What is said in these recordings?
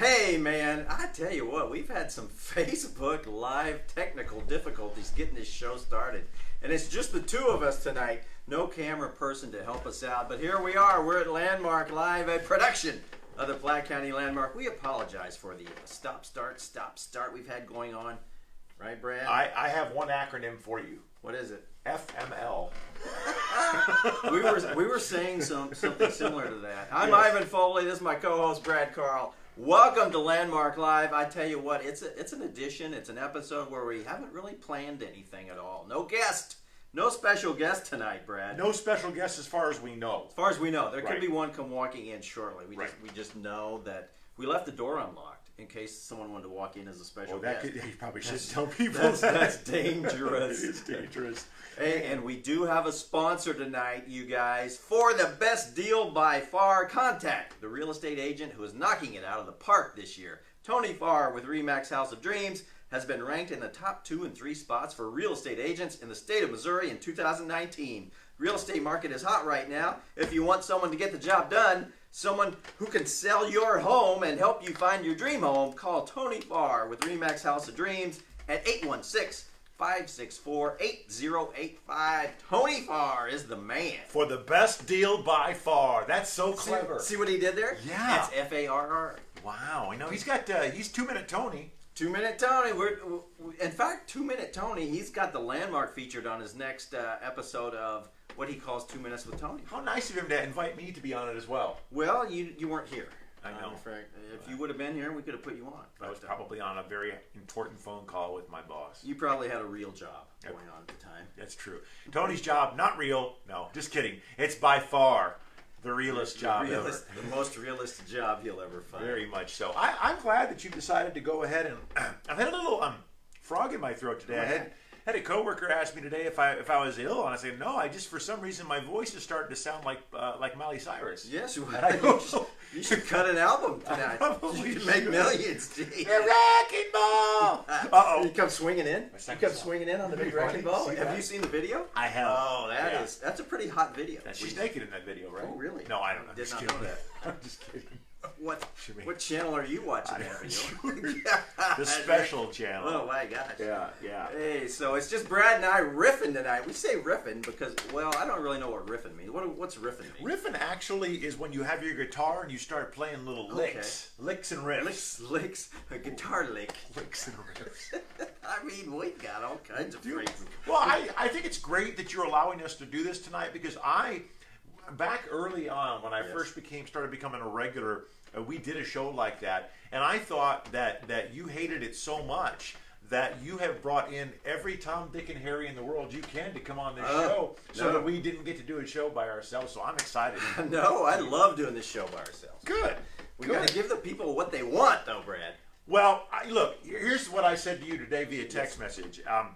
Hey man, I tell you what, we've had some Facebook Live technical difficulties getting this show started. And it's just the two of us tonight. No camera person to help us out. But here we are. We're at Landmark Live, a production of the Platte County Landmark. We apologize for the stop-start we've had going on. Right, Brad? I have one acronym for you. What is it? FML. we were saying something similar to that. I'm Ivan Foley. This is my co-host, Brad Carl. Welcome to Landmark Live. I tell you what, it's an edition. It's an episode where we haven't really planned anything at all. No guest. No special guest tonight, Brad. No special guest as far as we know. As far as we know. There could be one come walking in shortly. We just know that we left the door unlocked in case someone wanted to walk in as a special guest. You probably should tell people that's dangerous. It is dangerous. Hey, and we do have a sponsor tonight, you guys. For the best deal by far, contact the real estate agent who is knocking it out of the park this year. Tony Farr with RE/MAX House of Dreams has been ranked in the top 2 and 3 spots for real estate agents in the state of Missouri in 2019. Real estate market is hot right now. If you want someone to get the job done, someone who can sell your home and help you find your dream home, call Tony Farr with RE/MAX House of Dreams at 816-564-8085. Tony Farr is the man. For the best deal by far. That's so clever. See what he did there? Yeah. That's F-A-R-R. Wow. I know he's 2-Minute Tony. 2-Minute Tony. In fact, 2-Minute Tony, he's got the Landmark featured on his next episode of what he calls 2 Minutes with Tony. How nice of him to invite me to be on it as well. Well, you weren't here. I know. In fact, if you would have been here, we could have put you on. I was probably on a very important phone call with my boss. You probably had a real job going on at the time. That's true. Tony's job, not real. No, just kidding. It's by far the realest job ever. The most realistic job you'll ever find. Very much so. I'm glad that you decided to go ahead and I've had a little frog in my throat today. I had a coworker ask me today if I was ill, and I said no. I just for some reason my voice is starting to sound like Miley Cyrus. Yes, you should cut an album tonight. You could make millions. Gee. A wrecking ball. You come swinging in. You come swinging in on the big wrecking ball. Have you seen the video? I have. Oh, that's a pretty hot video. She's naked in that video, right? Oh, really? No, I don't know. Did not know that. I'm just kidding. What channel are you watching that video? The special channel. Oh my gosh. Yeah. Hey, so it's just Brad and I riffing tonight. We say riffing because, well, I don't really know what riffing means. What's riffing mean? Riffing actually is when you have your guitar and you start playing little licks. Okay. Licks and riffs. Licks, a guitar lick. Licks and riffs. I mean, we got all kinds of phrases. Well, I think it's great that you're allowing us to do this tonight because back early on when I first started becoming a regular, we did a show like that, and I thought that you hated it so much that you have brought in every Tom, Dick, and Harry in the world you can to come on this show so that we didn't get to do a show by ourselves, so I'm excited. No, I love doing this show by ourselves. Good. We got to give the people what they want, though, Brad. Well, look, here's what I said to you today via text message. I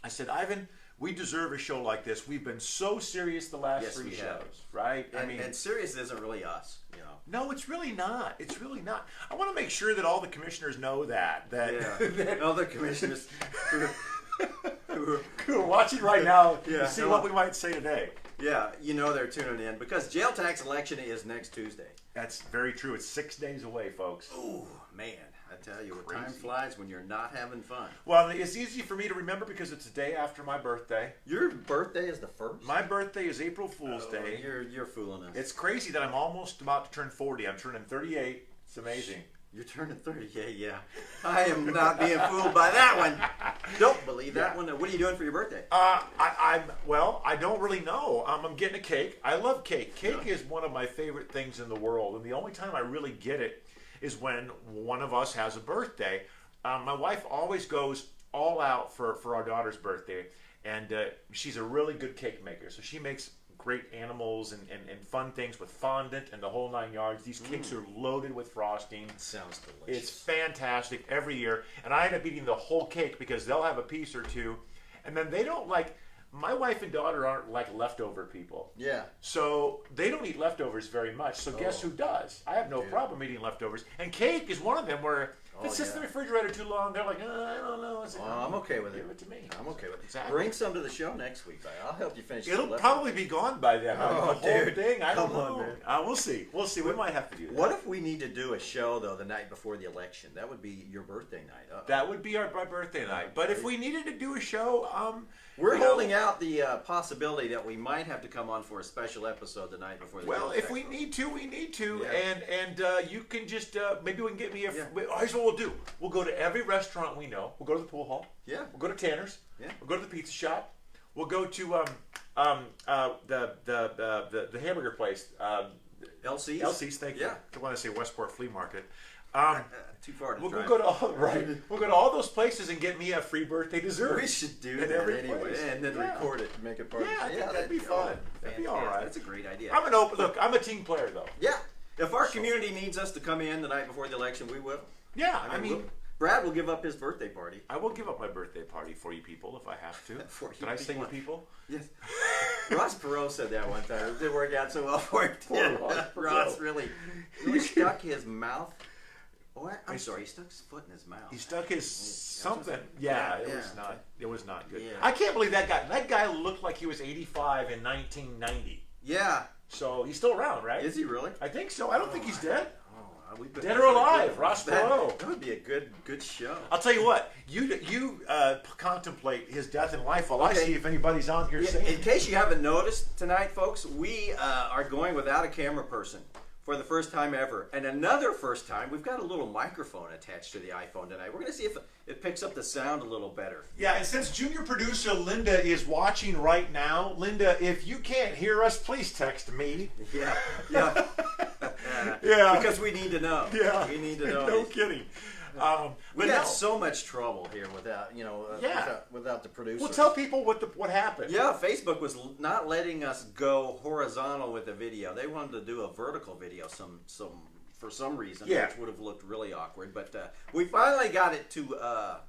said, Ivan, we deserve a show like this. We've been so serious the last 3 shows, right? And serious isn't really us, you know. No, it's really not. It's really not. I want to make sure that all the commissioners know that all the commissioners who are watching right now to see what we might say today. Yeah, you know they're tuning in because jail tax election is next Tuesday. That's very true. It's 6 days away, folks. Ooh, man. I tell you, time flies when you're not having fun. Well, it's easy for me to remember because it's the day after my birthday. Your birthday is the 1st? My birthday is April Fool's Day. You're fooling us. It's crazy that I'm almost about to turn 40. I'm turning 38. It's amazing. You're turning 38, yeah. I am not being fooled by that one. Don't believe that one. What are you doing for your birthday? I don't really know. I'm getting a cake. I love cake. Cake is one of my favorite things in the world, and the only time I really get it is when one of us has a birthday. My wife always goes all out for our daughter's birthday, and she's a really good cake maker. So she makes great animals and fun things with fondant and the whole 9 yards. These cakes are loaded with frosting. Sounds delicious. It's fantastic every year, and I end up eating the whole cake because they'll have a piece or two, and then they don't like. my wife and daughter aren't like leftover people. Yeah. So they don't eat leftovers very much. So guess who does? I have no problem eating leftovers. And cake is one of them where if it sits in the refrigerator too long, they're like, I don't know. I say, I'm okay with it. Give it to me. I'm okay with it. Exactly. Bring some to the show next week. I'll help you finish. It'll probably be gone by then. Oh, the whole dude. thing. I don't Come on, know. man. We'll see. We'll see. We might have to do that. What if we need to do a show though the night before the election? That would be your birthday night. Uh-oh. That would be my birthday night. But if we needed to do a show, we're holding out the possibility that we might have to come on for a special episode the night before the well, election. if we need to, we need to. Yeah. And you can just, maybe we can get me here's what we'll do. We'll go to every restaurant we know. We'll go to the pool hall. Yeah. We'll go to Tanner's. Yeah. We'll go to the pizza shop. We'll go to the hamburger place. LC's? LC's, thank you. Yeah. I want to say Westport Flea Market. Too far to We'll drive. go to all We'll go to all those places and get me a free birthday dessert. We should do at that every anyway, place. and then record it and make it part. Yeah, I of think that'd be fun. That'd be all right. That's a great idea. I'm a team player though. Yeah. If our community needs us to come in the night before the election, we will. Yeah, I mean Brad will give up his birthday party. I will give up my birthday party for you people if I have to. For you Did I say people. you people? Yes. Ross Perot said that one time. It didn't work out so well for him. Poor Ross really stuck his mouth. Oh, I'm sorry, he stuck his foot in his mouth. He stuck his something. Yeah, it was not good. Yeah. I can't believe that guy. That guy looked like he was 85 in 1990. Yeah. So he's still around, right? Is he really? I think so. I don't think he's dead. Dead Dead or alive, Ross Perot. That would be a good show. I'll tell you what. You contemplate his death in life while I see if anybody's on here saying. In case you haven't noticed tonight, folks, we are going without a camera person for the first time ever. And another first time, we've got a little microphone attached to the iPhone tonight. We're going to see if it picks up the sound a little better. Yeah, and since junior producer Linda is watching right now, Linda, if you can't hear us, please text me. Yeah. Yeah. Because we need to know. Yeah. We need to know. No kidding. We had so much trouble here without, without the producer. Well, tell people what happened. Yeah, Facebook was not letting us go horizontal with the video. They wanted to do a vertical video for some reason, which would have looked really awkward. But we finally got it to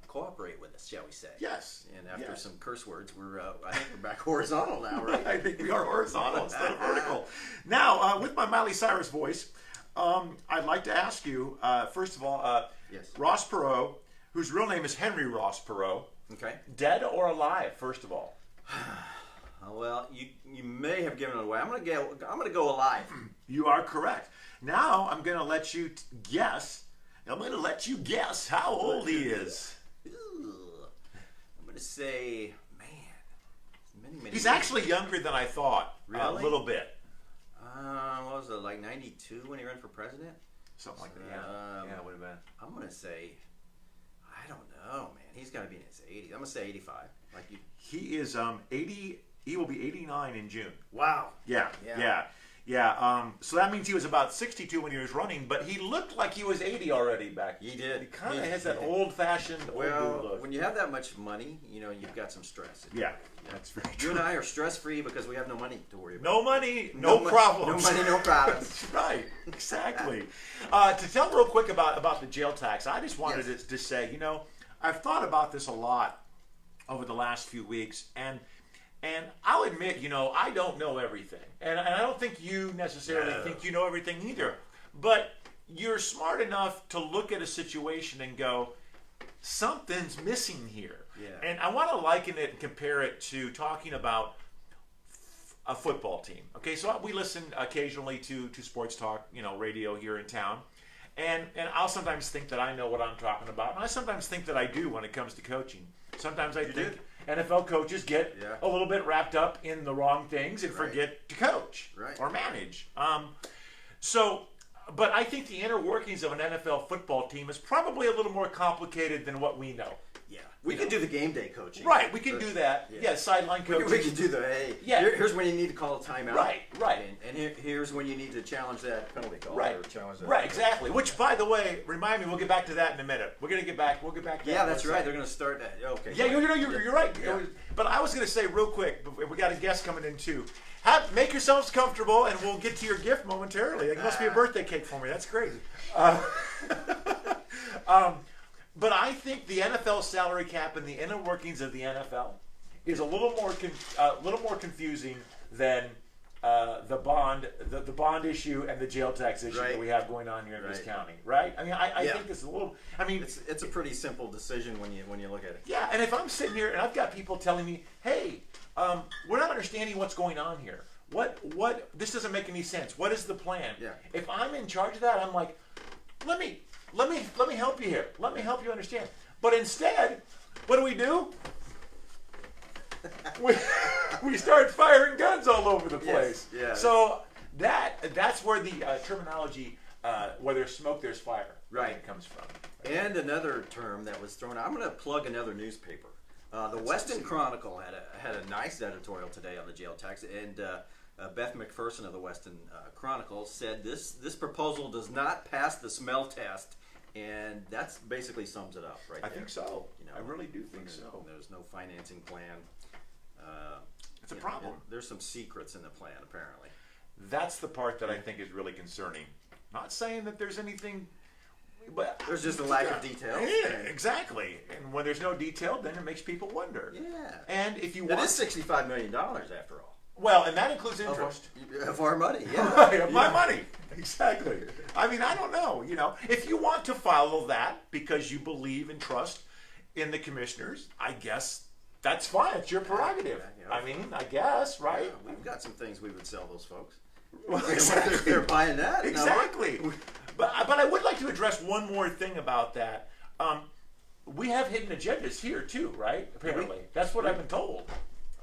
cooperate with us, shall we say? Yes. And after some curse words, I think we're back horizontal now, right? I think we are horizontal instead of vertical. Now, with my Miley Cyrus voice, I'd like to ask you, first of all, yes. Ross Perot, whose real name is Henry Ross Perot, okay, dead or alive? First of all. Well, you may have given it away. I'm gonna go alive. You are correct. Now I'm going to let you guess. I'm going to let you guess how old he is. I'm going to say, many. He's actually younger than I thought. Really? A little bit. What was it, like 92 when he ran for president? Something like that. Yeah, it would have been. I'm going to say, I don't know, man. He's got to be in his 80s. I'm going to say 85. Like you. He is 80. He will be 89 in June. Wow. Yeah. So that means he was about 62 when he was running, but he looked like he was 80 already back. He did. He kind of has that old-fashioned old look. When you have that much money, you've got some stress. Yeah, that's very true. You and I are stress-free because we have no money to worry about. No money, no problems. No money, no problems. That's right, exactly. To tell real quick about the jail tax, I just wanted to say, I've thought about this a lot over the last few weeks, and I'll admit, I don't know everything. And I don't think you necessarily think you know everything either. But you're smart enough to look at a situation and go, something's missing here. Yeah. And I want to liken it and compare it to talking about a football team. Okay, so we listen occasionally to sports talk, radio here in town. And I'll sometimes think that I know what I'm talking about. And I sometimes think that I do when it comes to coaching. Sometimes I think NFL coaches get a little bit wrapped up in the wrong things and forget to coach or manage. But I think the inner workings of an NFL football team is probably a little more complicated than what we know. Yeah, we can do the game day coaching. Right, we can do that. Yeah, sideline coaching. We can do the here's when you need to call a timeout. Right. And here's when you need to challenge that penalty call. Right. Or challenge that Exactly. Which, by the way, remind me, we'll get back to that in a minute. We'll get back to that. Yeah, that's right. They're going to start that. Okay. Yeah, you're right. Yeah. But I was going to say real quick, we got a guest coming in too. Make yourselves comfortable, and we'll get to your gift momentarily. It must be a birthday cake for me. That's crazy. But I think the NFL salary cap and the inner workings of the NFL is a little more confusing than the bond issue and the jail tax issue that we have going on here in this county, right? I mean, I think this is a little. I mean, it's a pretty simple decision when you look at it. Yeah, and if I'm sitting here and I've got people telling me, "Hey, we're not understanding what's going on here. What? This doesn't make any sense. What is the plan?" Yeah. If I'm in charge of that, I'm like, let me help you here. Let me help you understand. But instead, what do? We start firing guns all over the place. Yes, yeah. So that's where the terminology, where there's smoke, there's fire, right, comes from. And another term that was thrown out. I'm going to plug another newspaper. The Weston Chronicle had a nice editorial today on the jail tax, and Beth McPherson of the Weston Chronicle said this proposal does not pass the smell test, and that's basically sums it up right there. I think so. You know, I really do think so. There's no financing plan. It's a problem. There's some secrets in the plan, apparently. That's the part that I think is really concerning. Not saying that there's anything, but there's just a lack of detail. Yeah, exactly. And when there's no detail, then it makes people wonder. Yeah. And if you want, it is $65 million after all. Well, and that includes interest of our money. Yeah, right, of my money. Exactly. I mean, I don't know. You know, if you want to follow that because you believe and trust in the commissioners, I guess. That's fine. It's your prerogative. Yeah. I mean, I guess, right? Yeah, we've got some things we would sell those folks. Well, exactly. They're buying that. Exactly. No. But I would like to address one more thing about that. We have hidden agendas here too, right? Apparently, that's what I've been told.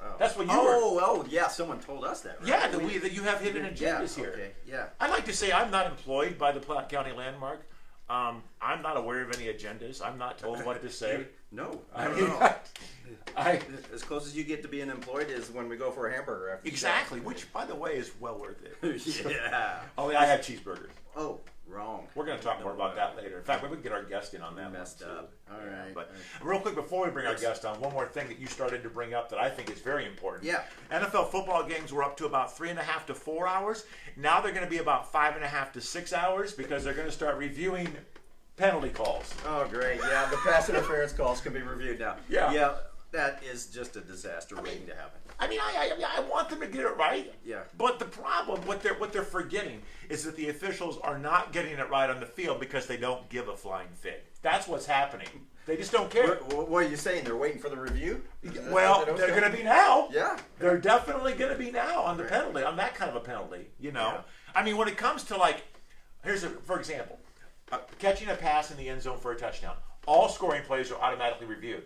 Oh. That's what you were. Oh, yeah. Someone told us that. Right? Yeah, that you have hidden agendas here. Okay. Yeah. I'd like to say I'm not employed by the Platte County Landmark. I'm not aware of any agendas. I'm not told what to say. No, I mean, as close as you get to being employed is when we go for a hamburger after exactly, which by the way is well worth it. Yeah. Only I have cheeseburgers. Oh, wrong. We're going to talk more about that later. In fact, we can get our guest in on that. Messed up. All right. But real quick before we bring our guest on, one more thing that you started to bring up that I think is very important. Yeah. NFL football games were up to about 3.5 to 4 hours. Now they're going to be about 5.5 to 6 hours because they're going to start reviewing penalty calls. Oh, great. Yeah, the pass interference calls can be reviewed now. Yeah. Yeah, that is just a disaster waiting to happen. I mean, I want them to get it right. Yeah. But the problem, what they're forgetting is that the officials are not getting it right on the field because they don't give a flying fig. That's what's happening. They just don't care. What are you saying? They're waiting for the review? Well, they're going to be now. Yeah. They're definitely going to be now on the penalty, on that kind of a penalty, you know. Yeah. I mean, when it comes to for example, catching a pass in the end zone for a touchdown, all scoring plays are automatically reviewed.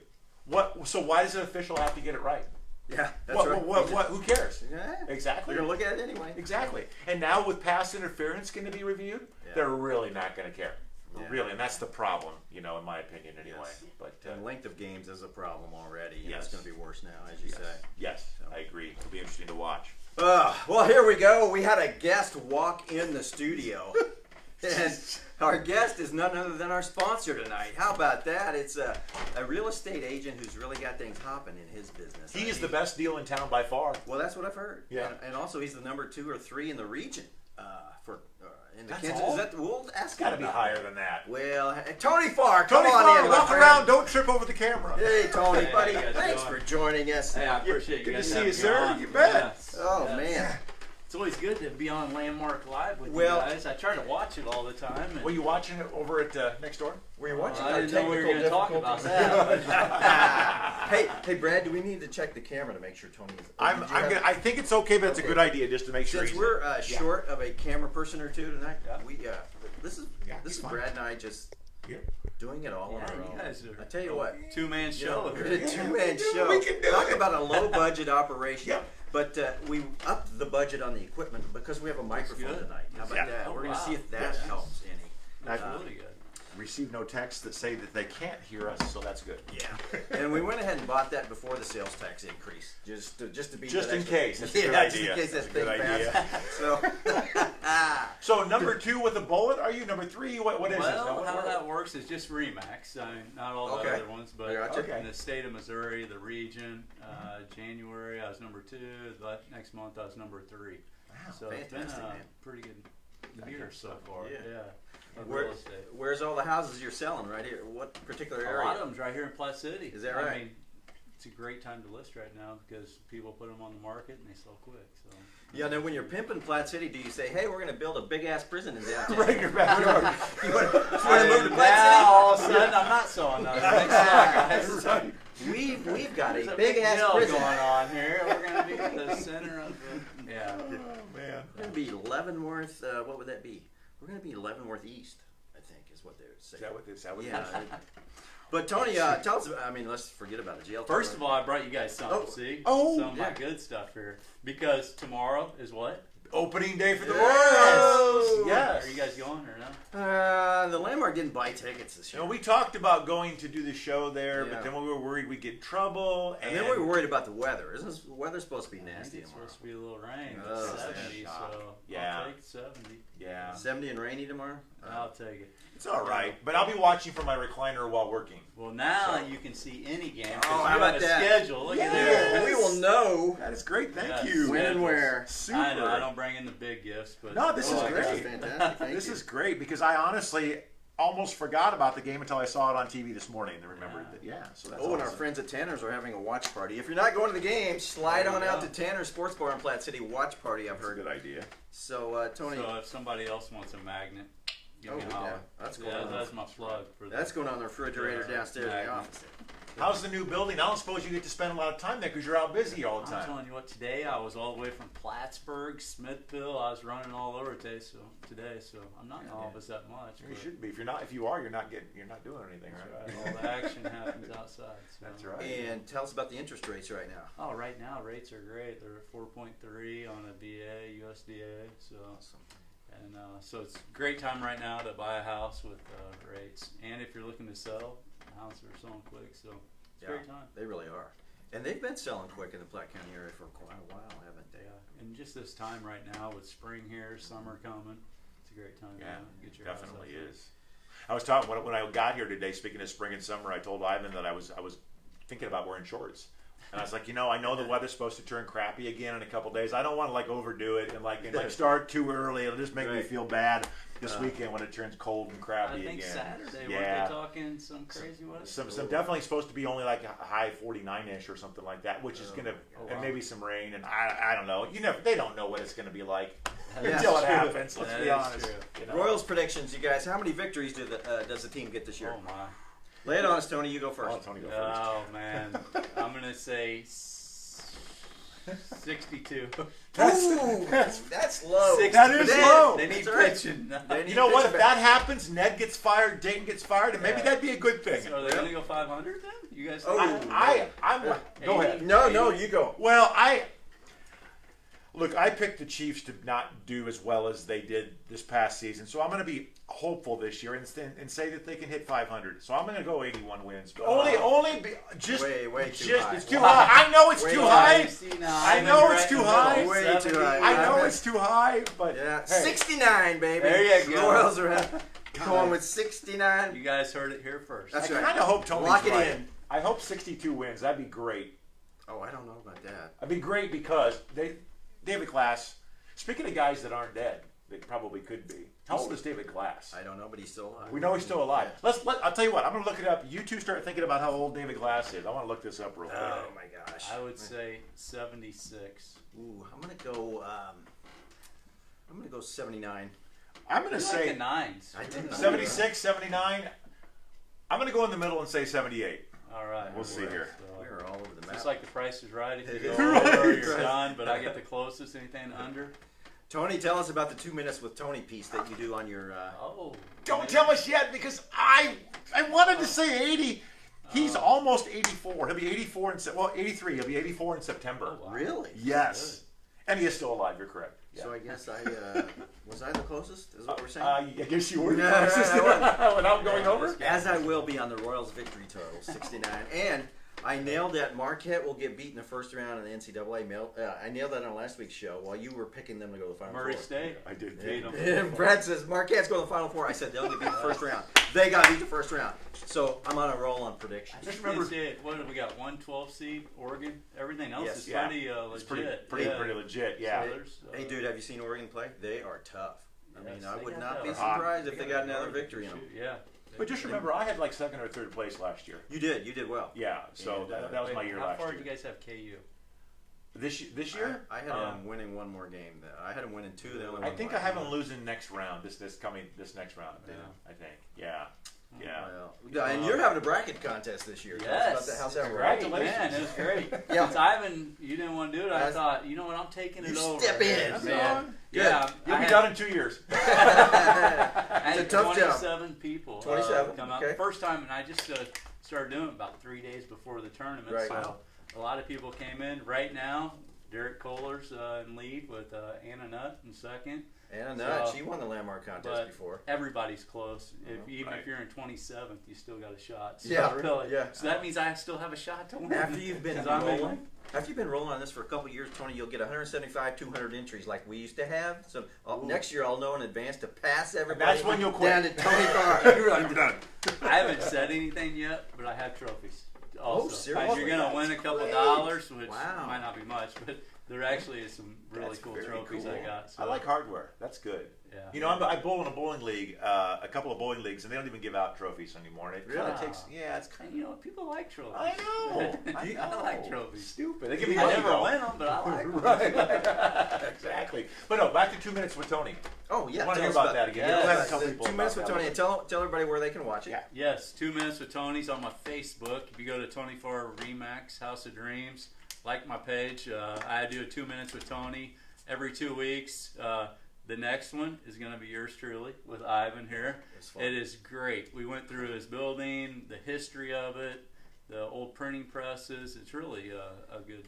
So why does an official have to get it right? Yeah, that's right. Who cares? Yeah, exactly. They're going to look at it anyway. Exactly. And now with pass interference going to be reviewed, they're really not going to care. Yeah. Really, and that's the problem, you know, in my opinion, anyway. Yes. But and length of games is a problem already. Yes, it's going to be worse now, as you say. Yes, so. I agree. It'll be interesting to watch. Well, here we go. We had a guest walk in the studio. And our guest is none other than our sponsor tonight. How about that? It's a real estate agent who's really got things hopping in his business. He is the best deal in town by far. Well, that's what I've heard. Yeah. And also, he's the number 2 or 3 in the region in the That's Kansas. all? Is that, we'll ask. It's got to be higher than that. Well, Tony Farr, Tony Farr, walk around. Don't trip over the camera. Hey, Tony, buddy. Thanks for joining us. Hey, I appreciate you. Good to see you, sir. You bet. Yes. Oh, man. It's always good to be on Landmark Live with you guys. I try to watch it all the time. Were you watching it over at next door? Were you watching? I didn't know we were going to talk about that. Hey, Brad, do we need to check the camera to make sure Tony is? I think it's okay, but it's a good idea just to make sure. Since we're short of a camera person or two tonight, this is Brad and I just doing it all on our own. I tell you what, two-man show. Two-man show. We can do Talk it. about a low-budget operation. Yep. But we upped the budget on the equipment because we have a microphone tonight. How about that? We're going to see if that helps any. That's really good. Received no texts that say that they can't hear us, so that's good. Yeah, and we went ahead and bought that before the sales tax increase, just to be in case. That's a good just idea. in case that's that a good idea. So number 2 with a bullet. Are you number 3? What is this? Well, how that works is just Remax. Not all the other ones, but in the state of Missouri, the region. January, I was number 2. The next month, I was number 3. Wow, so it's been a pretty good year so far. Yeah. Where's all the houses you're selling right here? What particular area? A lot of them's right here in Platte City. Is that right? I mean, it's a great time to list right now because people put them on the market and they sell quick. So. Yeah, now when you're pimping Platte City, do you say, hey, we're going to build a big-ass prison in downtown? Right in your backyard. You want to move to Platte Now, City? all of a sudden, I'm not selling those. Thanks a lot, guys. Right. We've got There's a big big-ass deal prison. going on here. We're going to be at the center of the... Yeah. Oh, man. We're going to be Leavenworth, what would that be? We're going to be Leavenworth East, I think, is what they would say. Is that what Yeah. But Tony, tell us, I mean, let's forget about the jail. First of all, I brought you guys something to see. Oh, some of my good stuff here. Because tomorrow is what? Opening day for the Yes. Royals. Yes. Are you guys going or no? The Landmark didn't buy tickets this year. We talked about going to do the show there, Yeah. but then we were worried we'd get in trouble. And then we were worried about the weather. Isn't the weather supposed to be nasty It's tomorrow? supposed to be a little rain. Oh, It's 70, yeah. so Yeah. I'll take 70. Yeah. 70 and rainy tomorrow? I'll take it. It's all right, but I'll be watching from my recliner while working. Well, now So- you can see any game. Oh, 'cause how you have about a that? schedule. Look at Yes. there. We will know That is great. Thank Yes. you. when and where. Super. I know. I don't bring in the big gifts, but No, this is Oh, great. This is fantastic. Thank This you. is great because I honestly almost forgot about the game until I saw it on TV this morning and remembered that. Yeah, so that's Oh, and our awesome. friends at Tanner's are having a watch party. If you're not going to the game, slide There you on out go. to Tanner's Sports Bar in Platte City. Watch party, I've That's a heard. good idea. So, Tony, So if somebody else wants a magnet, give me a yeah, holler. that's going Yeah, on. that's my plug for That's going on in the refrigerator Yeah, downstairs in the magnet. office. How's the new building? I don't suppose you get to spend a lot of time there because you're out busy all the I'm time. telling you what, today I was all the way from Plattsburgh, Smithville. I was running all over today, so I'm not in the office that much. You but should be. If you are, you're not doing anything, that's right? right. All the action happens outside. So. That's right. And tell us about the interest rates right now. Oh, right now rates are great. They're 4.3 on a BA, USDA. So, and so it's a great time right now to buy a house with rates. And if you're looking to sell, the houses are selling quick. So it's a great time. They really are. And they've been selling quick in the Platte County area for quite a while, haven't they? Yeah. And just this time right now with spring here, summer coming, it's a great time Yeah, to get your definitely house out is. I was talking when I got here today. Speaking of spring and summer, I told Ivan that I was thinking about wearing shorts, and I was like, I know the weather's supposed to turn crappy again in a couple days. I don't want to overdo it and start too early. It'll just make me feel bad this weekend when it turns cold and crappy I think again. Saturday, Yeah. weren't they talking some crazy weather? Some definitely supposed to be only like a high 49-ish or something like that, which is gonna and maybe some rain and I don't know. They don't know what it's gonna be like until it happens. Let's That be is honest. true. Royals predictions, you guys. How many victories does the team get this year? Oh my! Lay it on us, Tony. You go I'll first. let Tony go first. Oh man, I'm gonna say 62. That's low. That is low. They need That's all right. pitching. They need You know what? pitching If that happens, Ned gets fired, Dayton gets fired, and maybe Yeah. that'd be a good thing. So are they gonna go 500 then? You guys? Oh. think? I'm go ahead. No, you go. Well, I picked the Chiefs to not do as well as they did this past season, so I'm going to be hopeful this year and say that they can hit 500. So I'm going to go 81 wins. But only just Way too just high. it's too high. I know it's Way too too high. 69, I know it's right too in the high. middle, Way too 70. high. I know it's too high, but Yeah, hey, 69, baby. There you The go. Royals are going with 69. You guys heard it here first. That's I right. kind of hope Tony's Lock it right. in. I hope 62 wins. That'd be great. Oh, I don't know about that. That'd be great because David Glass. Speaking of guys that aren't dead, they probably could be. How old is David Glass? I don't know, but he's still alive. We know he's still alive. I'll tell you what. I'm going to look it up. You two start thinking about how old David Glass is. I want to look this up real quick. Oh my gosh. I would say 76. Ooh, I'm gonna go. I'm gonna go 79. I'm going to Like say the nines. I didn't know 76, 79. I'm going to go in the middle and say 78. All right. We'll see here. We are all over the map. It's like the Price is Right. If you It go is. over, Right. you're done. But I get the closest. Anything under? Tony, tell us about the 2 minutes with Tony piece that you do on your. Oh. Don't tell us yet because I wanted to say 80. He's almost 84. He'll be 84 in 83. He'll be 84 in September. Oh, wow. Really? Yes. And he is still alive. You're correct. Yeah. So I guess was I the closest? Is what we're saying? I guess you were the Yeah, closest I without going over. As I will be on the Royals' victory total, 69. And I nailed that Marquette will get beat in the first round in the NCAA. I nailed that on last week's show while you were picking them to go to the Final Murray Four. State. I did. Beat 'em. And Brad says Marquette's going to the Final Four. I said they'll get beat the first round. They got beat the first round. So I'm on a roll on predictions. Just remember- What have we got? 112 seed, Oregon. Everything else Yes. is Yeah. pretty It's legit. pretty legit. Yeah. So there's, Hey, dude, have you seen Oregon play? They are tough. I mean, yes, I they would got not that be one. surprised if they got another victory in them. Yeah. But just remember, I had like second or third place last year. You did well. Yeah, so And, that was my year How last far year. did you guys have KU? This year? I had him winning one more game. I had him winning 2. They only I won think one. I have him losing next round. This next round. Yeah. I think. Yeah. Yeah. Well, and you're having a bracket contest this year. Tell us about that. How's that working? Congratulations. Man, it was great. Yeah. Since Ivan, you didn't want to do it, I thought, you know what, I'm taking it You over. step in. That's man. on. Yeah, You'll be done in 2 years. I It's a had tough job. 27 people 27, come out. okay. First time, and I just started doing it about 3 days before the tournament. Right. So Wow. a lot of people came in. Right now, Derek Kohler's in lead with Anna Nutt in second. Anna Nutt, So- she won the landmark contest But before. everybody's close. Even right. if you're in 27th, you still got a shot. So Yeah, really. yeah. So that means I still have a shot to win. After you've been 'Cause I'm in. rolling, after you've been rolling on this for a couple of years, Tony, you'll get 175, 200 entries like we used to have. So next year, I'll know in advance to pass everybody. That's when you'll quit. Down to Tony Farr. You're like, I'm done. I haven't said anything yet, but I have trophies. Also. seriously? You're going to win a couple Great. dollars, which Wow. might not be much, but there actually is some really That's cool very trophies cool. I got. So, I like hardware. That's good. Yeah. You know, I bowl in a bowling league, a couple of bowling leagues, and they don't even give out trophies anymore. And it kind Really? of takes, yeah, it's kind And you know what? People like trophies. I know. I like trophies. Stupid. They give me I money never though. win them, but I like them. Right. Exactly. But no, back to 2 minutes with Tony. Oh, yeah. I want to tell hear us about that again. Yes. Go ahead and tell The people 2 minutes about with that. Tony, and tell everybody where they can watch it. Yeah. Yes, 2 Minutes with Tony's on my Facebook. If you go to Tony Farr Remax House of Dreams, like my page. I do a 2 Minutes with Tony every 2 weeks. The next one is going to be yours truly with Ivan here. It's fun. It is great. We went through his building, the history of it, the old printing presses. It's really a good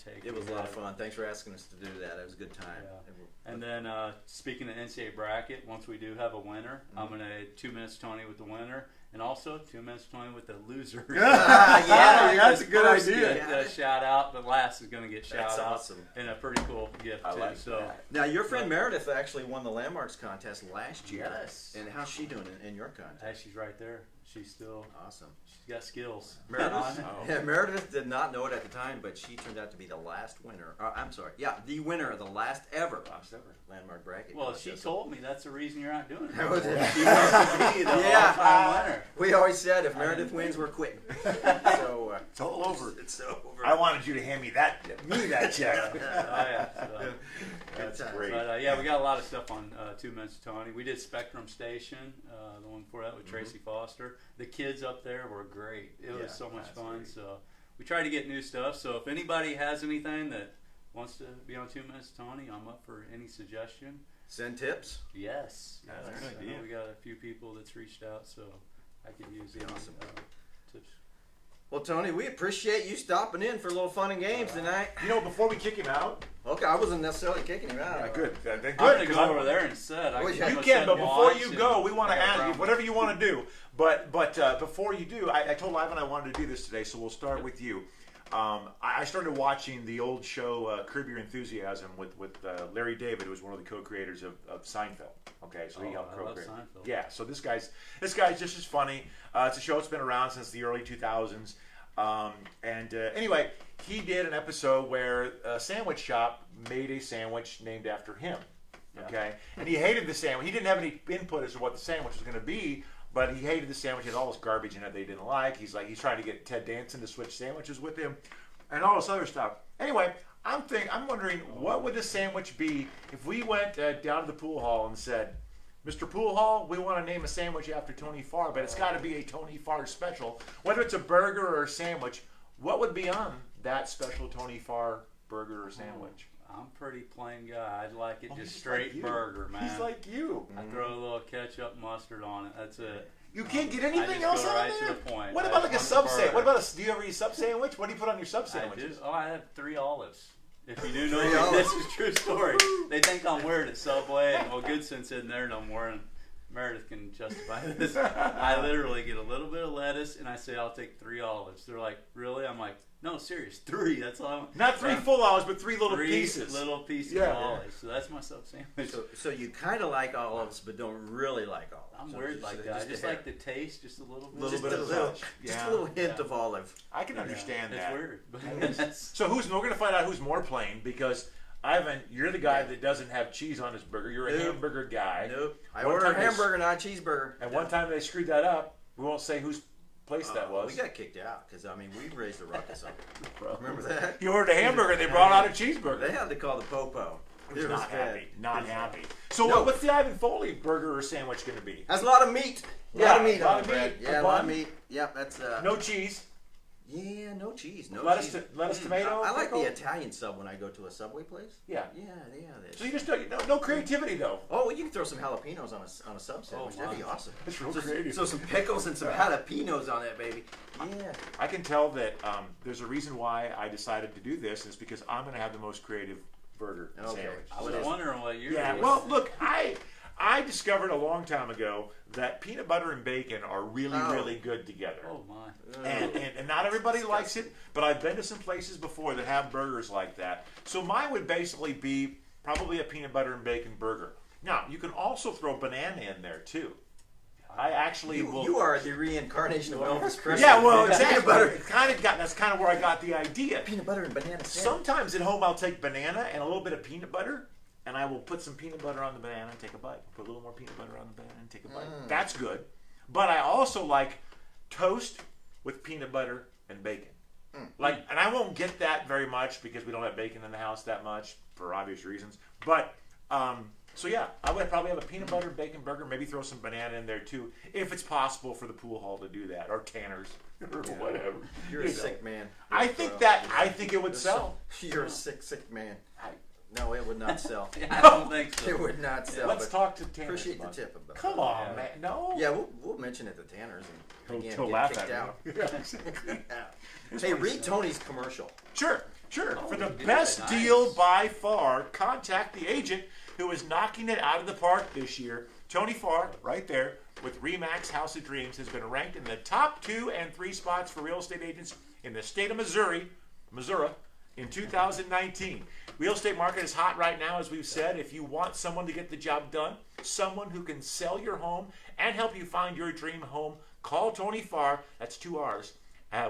take. It was a lot of fun. Thanks for asking us to do that. It was a good time. Yeah. And then speaking of NCAA bracket, once we do have a winner, I'm going to 2 Minutes Tony with the winner. And also 2 Minutes Tony with the loser. Yeah, that's a good First idea. Get a shout out, but last is going to get That's shout out. awesome. And a pretty cool gift I too. like So that. Now, your friend Meredith actually won the Landmarks contest last year. Yes. And how's she doing in your contest? she's right there. She's still Awesome. she's got skills. Meredith? Oh. Yeah, Meredith did not know it at the time, but she turned out to be the last winner. I'm sorry. Yeah, the winner of the last ever Landmark bracket Well, contest. she told me that's the reason you're not doing it. That was it. She wants to be the all-time winner. We always said if Meredith wins, we're quitting. So It's all over. It's over. I wanted you to hand me that check. Oh yeah. So. That's times. great. But yeah, we got a lot of stuff on 2 Minutes to Tony. We did Spectrum Station, the one before that with Tracy Foster. The kids up there were great. It was so much that's fun. great. So we try to get new stuff. So if anybody has anything that wants to be on 2 Minutes to Tony, I'm up for any suggestion. Send tips. Yes. That's yes. a good I know idea. we got a few people that's reached out, so I could use any Awesome. tips. Well, Tony, we appreciate you stopping in for a little fun and games tonight. You know, before we kick him out, Okay, I wasn't necessarily kicking him out. yeah, good. Good. I'm gonna 'cause go I'm- over there and sit. Well, You I'm gonna can, sit but and before watch you and- go, we want to I got a ask you problem. whatever you want to do. But before you do, I told Ivan I wanted to do this today, so we'll start with you. I started watching the old show Curb Your Enthusiasm with Larry David, who was one of the co-creators of Seinfeld. Okay, so he helped I love co-create. Seinfeld. Yeah, so this guy's just as funny. It's a show that's been around since the early 2000s. Anyway, he did an episode where a sandwich shop made a sandwich named after him. Okay, and he hated the sandwich. He didn't have any input as to what the sandwich was going to be, but he hated the sandwich. It had all this garbage in it they didn't like. He's trying to get Ted Danson to switch sandwiches with him, and all this other stuff. Anyway, I'm wondering what would the sandwich be if we went down to the pool hall and said, Mr. Pool Hall, we want to name a sandwich after Tony Farr, but it's got to be a Tony Farr special. Whether it's a burger or a sandwich, what would be on that special Tony Farr burger or sandwich? I'm a pretty plain guy. I'd like it Oh, just he's straight like you. burger, man. He's like you. I throw a little ketchup, mustard on it. That's it. You can't get I anything just else go on right there? to the point. What I about like a just want sub the sandwich? What burger. about do you ever eat sub sandwich? What do you put on your sub I do. sandwiches? Oh, I have 3 olives. If you do know 3 me, olives. this is a true story. They think I'm weird at Subway, and well, Goodson's in there, and I'm wearing. Meredith can justify this. I literally get a little bit of lettuce, and I say I'll take 3 olives. They're like, really? I'm like, no, serious, 3. That's all. I want. Not 3 full olives, but 3 little 3 pieces. little pieces Yeah. of olives. So that's my sub sandwich. So you kind of like olives, but don't really like olives. I'm So weird just- like that. I just just a hair. like the taste, just a little bit. Just bit a of little, touch. just Yeah. a little hint Yeah. of olive. I can understand It's that. weird, but that's So we're going to find out who's more plain because Ivan, you're the guy that doesn't have cheese on his burger. You're a Nope. hamburger guy. Nope. I One ordered a time they- hamburger, not a cheeseburger. And one time they screwed that up. We won't say whose place that was. We got kicked out because, I mean, we raised a ruckus on it. Remember that? You ordered a hamburger, they brought out a They cheeseburger. had to call the Popo. He's It was not bad. happy. Not happy. So No. what's the Ivan Foley burger or sandwich going to be? Has a lot of meat. A Yeah, lot of meat lot on of it, Brad. meat, Yeah, a a lot of bun. meat. Yep, that's No cheese. Yeah, no cheese. No Lettuce, cheese. lettuce, tomato. I like pickle? the Italian sub when I go to a Subway place. Yeah. Yeah. There's... So you just don't, no creativity though. Oh, you can throw some jalapenos on a sub sandwich. Oh, That'd be my. awesome. That's real creative. So some pickles and some jalapenos on that baby. Yeah. I can tell that there's a reason why I decided to do this. Is because I'm going to have the most creative burger Okay. sandwich. I was wondering what you're Yeah. doing. Well, look, I discovered a long time ago that peanut butter and bacon are really, Oh. really good together. Oh my. And not everybody likes it, but I've been to some places before that have burgers like that. So mine would basically be probably a peanut butter and bacon burger. Now, you can also throw banana in there too. I actually will. You are the reincarnation of Elvis Presley. Yeah, well, Peanut exactly. butter. That's kind of where I got the idea. Peanut butter and banana sandwich. Sometimes at home I'll take banana and a little bit of peanut butter, and I will put some peanut butter on the banana and take a bite. Put a little more peanut butter on the banana and take a bite. That's good. But I also like toast with peanut butter and bacon. Like, and I won't get that very much because we don't have bacon in the house that much for obvious reasons. But so yeah, I would probably have a peanut butter and bacon burger. Maybe throw some banana in there too, if it's possible for the pool hall to do that, or Tanner's, or whatever. You're You a know. sick man. I think it would sell. You're a sick man. I- No, it would not sell. I don't think so. It would not sell. Let's but talk to Tanner. Appreciate the tip about Come that. on, man. No. Yeah, we'll mention it to Tanner's and again, He'll get laugh kicked at out. me. Yeah. Hey, read Tony's commercial. Sure. Oh, For the you did. best Nice. deal by far, contact the agent who is knocking it out of the park this year. Tony Farr, right there, with Remax House of Dreams, has been ranked in the top 2 and 3 spots for real estate agents in the state of Missouri, in 2019. Real estate market is hot right now, as we've said. If you want someone to get the job done, someone who can sell your home and help you find your dream home, call Tony Farr, that's 2 R's,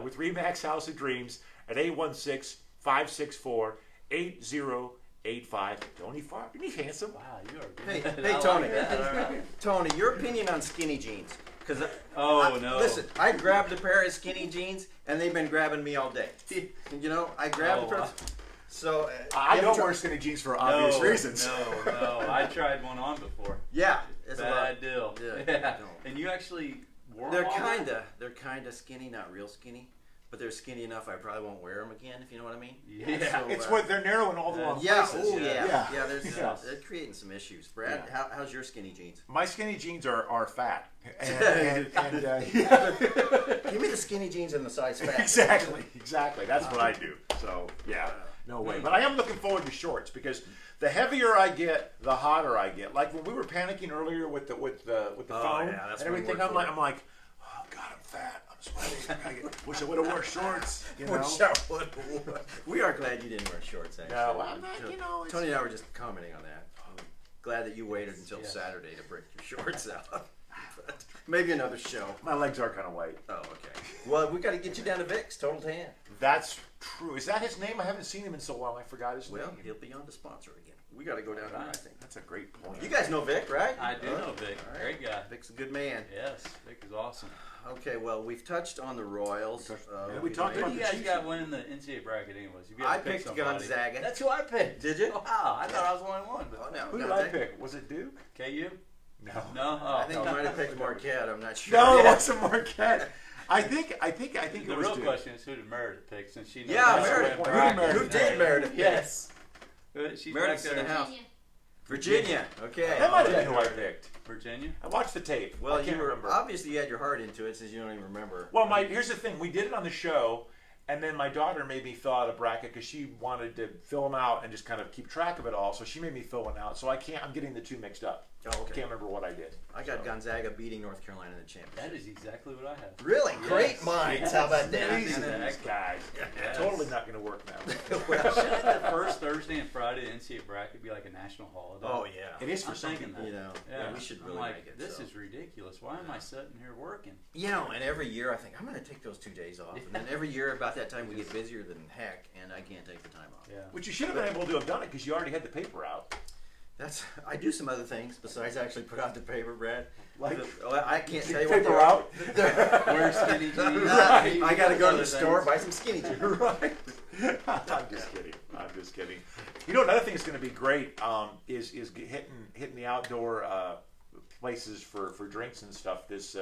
with Remax House of Dreams at 816-564-8085. Tony Farr, isn't he handsome? Wow, you are Hey, good. hey, I Tony. like that. All right. Tony, your opinion on skinny jeans? Because No. Listen, I grabbed a pair of skinny jeans and they've been grabbing me all day. You know, I grabbed a pair. wow. So I you don't ever wear try- skinny jeans for obvious No, reasons. No. I tried one on before. Yeah, it's a lot. Bad deal. Yeah. No. And you actually wore They're them all night? kinda skinny, not real skinny, but they're skinny enough I probably won't wear them again, if you know what I mean. Yeah. So, It's what they're narrow in all the wrong Yeah, places. oh yeah, Yeah. yeah. There's Yeah. they're creating some issues. Brad, Yeah. how's your skinny jeans? My skinny jeans are fat. And, Give me the skinny jeans and the size fat. exactly. That's what I do. So yeah, no way. But I am looking forward to shorts because the heavier I get, the hotter I get. Like when we were panicking earlier with the phone yeah, that's and one everything, word for it. I'm like, oh God, I'm fat. I'm sweating. Wish I would have wore shorts. You know? Wish I would. We are glad you didn't wear shorts. Actually, No, I'm not. You know, it's, Tony and I were just commenting on that. Glad that you waited until Yes. Saturday to break your shorts out. But maybe another show. my legs are kind of white. Oh, okay. Well, we got to get you down to Vic's Total Tan. That's true. Is that his name? I haven't seen him in so long. I forgot his Well, name. he'll be on the sponsor again. We got to go down there, I think. That's a great point. You guys know Vic, right? I do know Vic. All right. Great guy. Vic's a good man. Yes, Vic is awesome. Okay, well, we've touched on the Royals. Yeah, we talked Who about do you the guys Chiefs. got winning the NCAA bracket anyways? You I gotta pick picked somebody. Gonzaga. That's who I picked. Did you? Wow, I thought I was the only one. But Oh, no. Who did no, I Vic- pick? Was it Duke? KU? No. No? Oh, I think you might have picked Marquette. I'm not sure. No, it Yeah. wasn't Marquette. I think The it was real Duke. question is who did Meredith pick since she knows Yeah, how to Meredith. win Who brackets. did Who did Meredith pick? Yes. She's Meredith's back in the there. house. Virginia. Okay. That might have been who I picked. Virginia? I watched the tape. Well, I can't you were remember. obviously you had your heart into it since you don't even remember. Well, here's the thing. We did it on the show, and then my daughter made me fill out a bracket because she wanted to fill them out and just kind of keep track of it all. So she made me fill one out. So I'm getting the two mixed up. Oh, okay. Can't remember what I did. I got So. Gonzaga beating North Carolina in the championship. That is exactly what I have. Really? Yes. Great minds. How about that? These guys. Yes. Totally not going to work now. Shouldn't the first Thursday and Friday the NCAA bracket be like a national holiday? Oh, yeah. It is for I'm some thinking people. that. You know, Yeah, we should I'm really like, make it. this so. is ridiculous. Why am I sitting here working? You know, and every year I think, I'm going to take those 2 days off. And then every year about that time we get busier than heck, and I can't take the time off. Yeah. Which you should have been able to have done it because you already had the paper out. I do some other things besides actually put out the paper, Brad. Like, I can't tell you what paper they're out? Wear skinny jeans. I got to go to Other the store, things. buy some skinny jeans. Right. I'm just kidding. I'm just kidding. You know, another thing that's going to be great is hitting the outdoor places for drinks and stuff this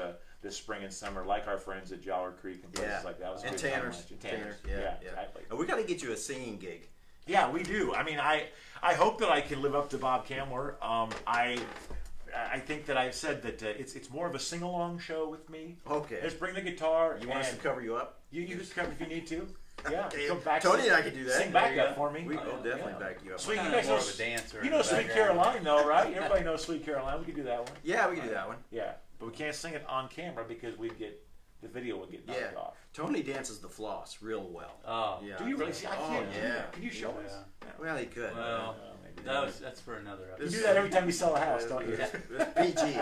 spring and summer, like our friends at Joller Creek and places like that. It was a And good time Tanner's. last year. Tanner's. Yeah. Exactly. And we got to get you a singing gig. Yeah, we do. I mean, I hope that I can live up to Bob Kamler. I think that I've said that it's more of a sing-along show with me. Okay. Just bring the guitar. You want us to cover you up? You can cover if you need to. Yeah. Okay. Come back. Tony sing, and I can do that. Sing back There you up go. for me. We will definitely Yeah. back you up. Sweet. Kind You of guys more know, of a dancer. you know Sweet Caroline, though, right? Everybody knows Sweet Caroline. We could do that one. Yeah, we can do that one. Yeah, but we can't sing it on camera because the video would get knocked Yeah. off. Tony dances the floss real well. Oh. Yeah. Do you really? See, I Oh, can't. yeah. Can you show us? Yeah. Well, he could. Well, Maybe that's for another You episode. do that every time you sell a house, don't you? PG.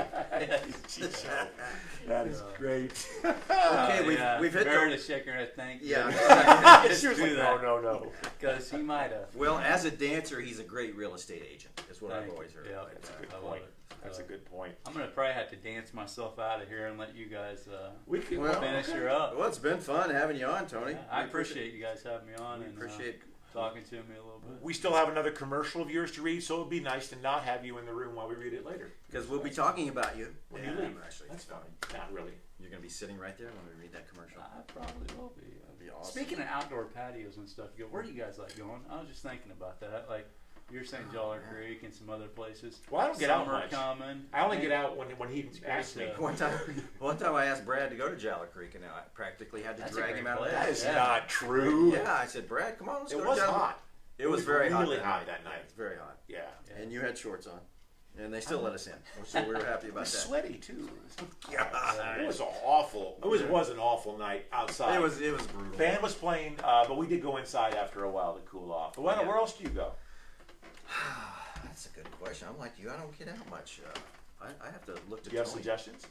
That is great. Okay, we've hit the. Meredith shaking her head. Thank you. Yeah. Just She was do like, that no. because he might have. Well, as a dancer, he's a great real estate agent. Is what I've Thank always you. heard. Yeah, That's a good I love point. it. That's a good point. I'm gonna probably have to dance myself out of here and let you guys We can Well, finish okay. her up. Well, it's been fun having you on, Tony. Yeah, I We appreciate you guys having me on We and appreciate. talking to me a little bit. We still have another commercial of yours to read, so it would be nice to not have you in the room while we read it later. Because we'll be talking about you. When you Yeah, leave. actually. That's fine. Not really. You're going to be sitting right there when we read that commercial. I probably will be. That'd be awesome. Speaking of outdoor patios and stuff, you go, where do you guys like going? I was just thinking about that. Like, you're saying Joller Creek and some other places. Well, I don't get out Summer much. coming. I only get out when he asks me. great One time I asked Brad to go to Joller Creek, and I practically had to That's a drag great him out of place. That there. is Yeah. not true. Yeah, I said, Brad, come on, let's It go was to Joller hot. It was very hot. really that hot night. that night. It was very hot. Yeah. Yeah. And you had shorts on. And they still let us in. So we were happy It about was that. sweaty too. God. It was awful. It was an awful night outside. It was brutal. Band was playing, but we did go inside after a while to cool off. But Yeah. where else do you go? That's a good question. I'm like you. I don't get out much. I have to look to Do you have Tony. suggestions?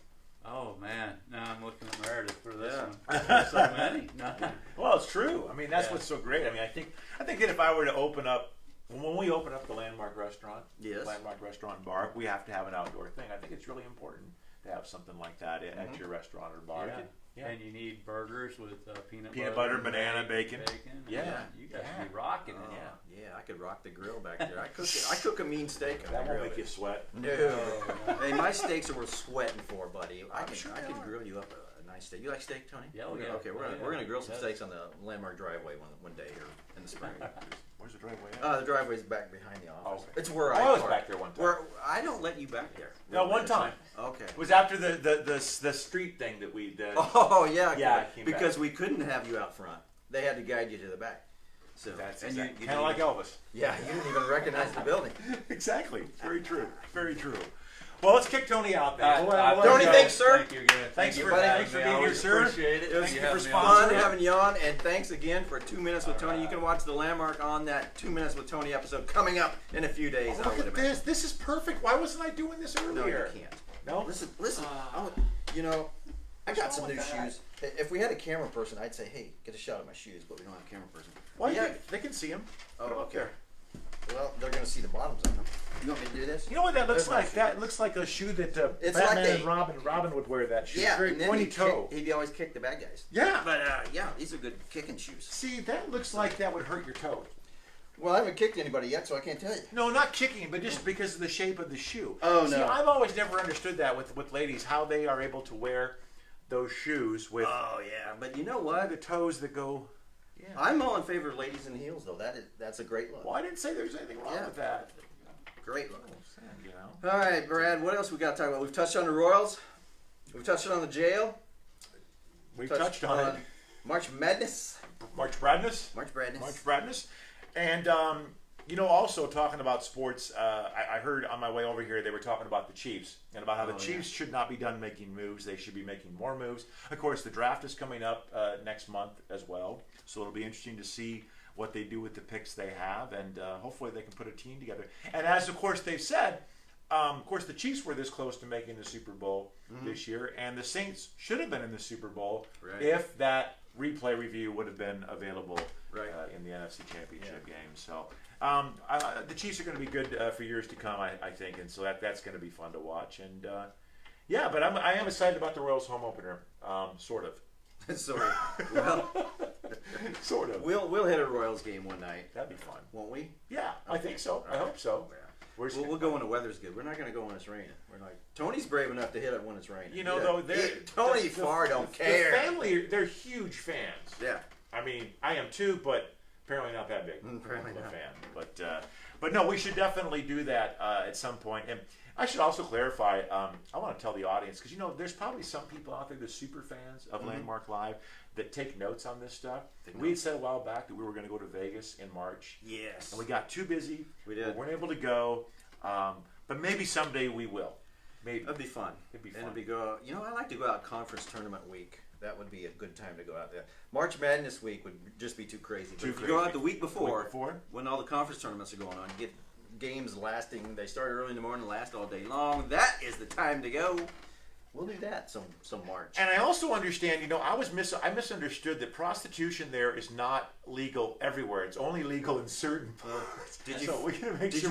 Oh man, now I'm looking at Meredith for this Yeah. one. There's so many. Nothing. Well, it's true. I mean, that's Yeah. what's so great. I mean, I think that if I were to open up, when we open up the Landmark Restaurant, Yes. Landmark Restaurant and Bar, we have to have an outdoor thing. I think it's really important to have something like that at your restaurant or bar. Yeah. Yeah. And you need burgers with peanut butter, and banana, bacon. Yeah. You guys Yeah. be rocking Oh, it. yeah, I could rock the grill back there. I cook a mean steak on That the won't grill. make you sweat. No. Hey, my steaks are worth sweating for, buddy. I I'm can sure I they can are. grill you up a nice steak. You like steak, Tony? Yeah, oh, Okay, yeah. okay, we're Oh, gonna yeah. we're gonna grill some Yes. steaks on the Landmark driveway one day here in the spring. Where's the driveway at? The driveway's back behind the office. Okay. It's where I was park. back there one time. Where I don't let you back there. No, one time. Okay. It was after the street thing that we did. Oh yeah. Yeah, I came because back. we couldn't have you out front. They had to guide you to the back. So That's and exactly, you kind of like didn't- Elvis. Yeah, you didn't even recognize the building. Exactly. Very true. Very true. Well, let's kick Tony out then. Tony, thanks, sir. Thank you again. Thanks Thank for- you thanks for having me. being I here, always sir. Appreciate it. It was Thank you fun for having me on. having you on, and thanks again for 2 Minutes with Tony. You can watch the Landmark on that 2 Minutes with Tony episode coming up in a few days. I Look would at imagine. this. This is perfect. Why wasn't I doing this No, earlier? you can't. No? Listen. I got What's some wrong new with that? shoes. If we had a camera person, I'd say, hey, get a shot of my shoes, but we don't have a camera person. Why? Yeah. They can see him. Oh, Put 'em up okay. there. Well, they're going to see the bottoms of them. You want me to do this? You know what that looks There's my like? shoe. That looks like a shoe that It's Batman like and Robin would wear that shoe. Yeah, Very and then pointy toe. he'd always kick the bad guys. Yeah. But yeah, these are good kicking shoes. See, that looks like that would hurt your toe. Well, I haven't kicked anybody yet, so I can't tell you. No, not kicking, but just because of the shape of the shoe. Oh, See, no. I've always never understood that with ladies, how they are able to wear those shoes with Oh yeah, but you know what? the toes that go. Yeah. I'm all in favor of ladies in heels, though. That's a great look. Well, I didn't say there's anything wrong Yeah. with that. Great look. You know. All right, Brad. What else we got to talk about? We've touched on the Royals. We've touched on the jail. We touched on it. March Madness. March Madness. March Madness. March Madness. And Also talking about sports, I heard on my way over here they were talking about the Chiefs and about how the Chiefs should not be done making moves. They should be making more moves. Of course, the draft is coming up next month as well, so it'll be interesting to see what they do with the picks they have, and hopefully they can put a team together. And as, of course, they've said, of course, the Chiefs were this close to making the Super Bowl this year, and the Saints should have been in the Super Bowl if that replay review would have been available in the NFC Championship game. So the Chiefs are going to be good for years to come, I think, and so that's going to be fun to watch. And but I am excited about the Royals home opener, sort of. Well, sort of. We'll hit a Royals game one night. That'd be fun, won't we? Yeah, I think so. I hope so. Yeah. We'll go when the weather's good. We're not going to go when it's raining. We're like Tony's brave enough to hit it when it's raining. Though Tony Farr don't care. The family, they're huge fans. Yeah. I mean, I am too, but apparently not that big. Apparently not. A fan. But no, we should definitely do that at some point. And I should also clarify. I want to tell the audience because there's probably some people out there, the super fans of Landmark Live, that take notes on this stuff. We had said a while back that we were going to go to Vegas in March. Yes. And we got too busy. We did. We weren't able to go. But maybe someday we will. Maybe. That'd be fun. It'd be fun. And I like to go out conference tournament week. That would be a good time to go out there. March Madness week would just be too crazy. But if you go out the week before, when all the conference tournaments are going on, you get games lasting. They start early in the morning, last all day long. That is the time to go. We'll do that some March. And I also understand, I misunderstood that prostitution there is not legal everywhere. It's only legal in certain parts. Did you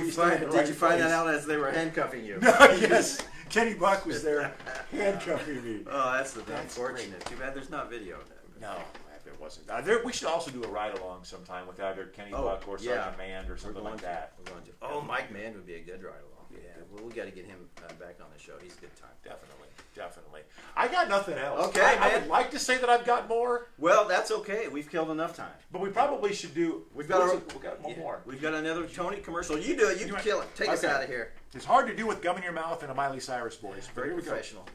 find that out as they were handcuffing you? No, yes. Kenny Buck was there handcuffing me. Oh, that's unfortunate. Too bad there's not video of that. No, there wasn't. We should also do a ride-along sometime with either Kenny Buck or Sergeant Mand or something like that. Mike Mand would be a good ride-along. Yeah, well, we got to get him back on the show. He's a good time. Definitely. I got nothing else. Okay, I would like to say that I've got more. Well, that's okay. We've killed enough time. But we probably should do. We've got one more. We've got another Tony commercial. You do it. You can kill it. Take us out of here. It's hard to do with gum in your mouth and a Miley Cyrus voice. Very professional.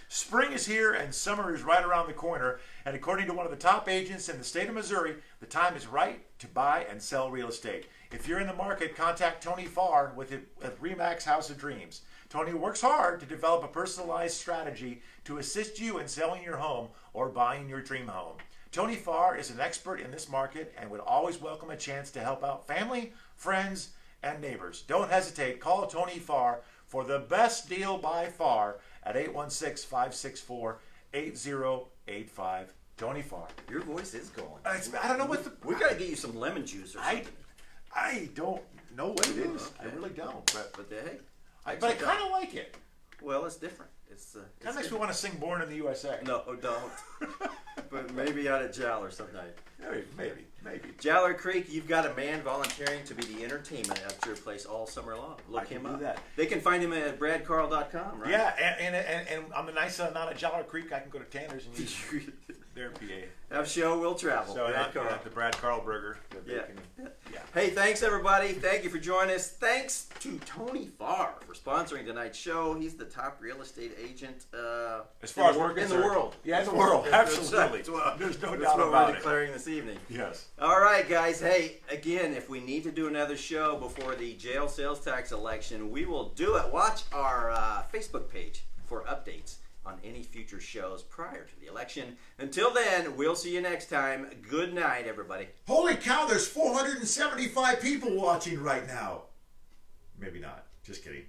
Spring is here and summer is right around the corner. And according to one of the top agents in the state of Missouri, the time is right to buy and sell real estate. If you're in the market, contact Tony Farr with RE/MAX House of Dreams. Tony works hard to develop a personalized strategy to assist you in selling your home or buying your dream home. Tony Farr is an expert in this market and would always welcome a chance to help out family, friends, and neighbors. Don't hesitate. Call Tony Farr for the best deal by far at 816-564-8085. Tony Farr. Your voice is going. I don't know what we got to get you some lemon juice or something. I don't know what it is. Okay. I really don't. But hey. I kind of like it. Well, it's different. It's kind of makes me want to sing "Born in the USA." No, don't. But maybe out at Jowler sometime. Maybe. Jowler Creek, you've got a man volunteering to be the entertainment at your place all summer long. Look him up. That. They can find him at bradcarl.com, right? Yeah, and on the nice not at Jowler Creek, I can go to Tanner's and use their PA. Have show will travel. So at the Brad Carl Burger. Yeah. Hey, thanks everybody. Thank you for joining us. Thanks to Tony Farr for sponsoring tonight's show. He's the top real estate agent as far as in the world. Yeah, in the world. Absolutely. There's no doubt about it. We're declaring this evening. Yes. All right, guys. Hey, again, if we need to do another show before the jail sales tax election, we will do it. Watch our Facebook page for updates on any future shows prior to the election. Until then, we'll see you next time. Good night, everybody. Holy cow, there's 475 people watching right now. Maybe not. Just kidding.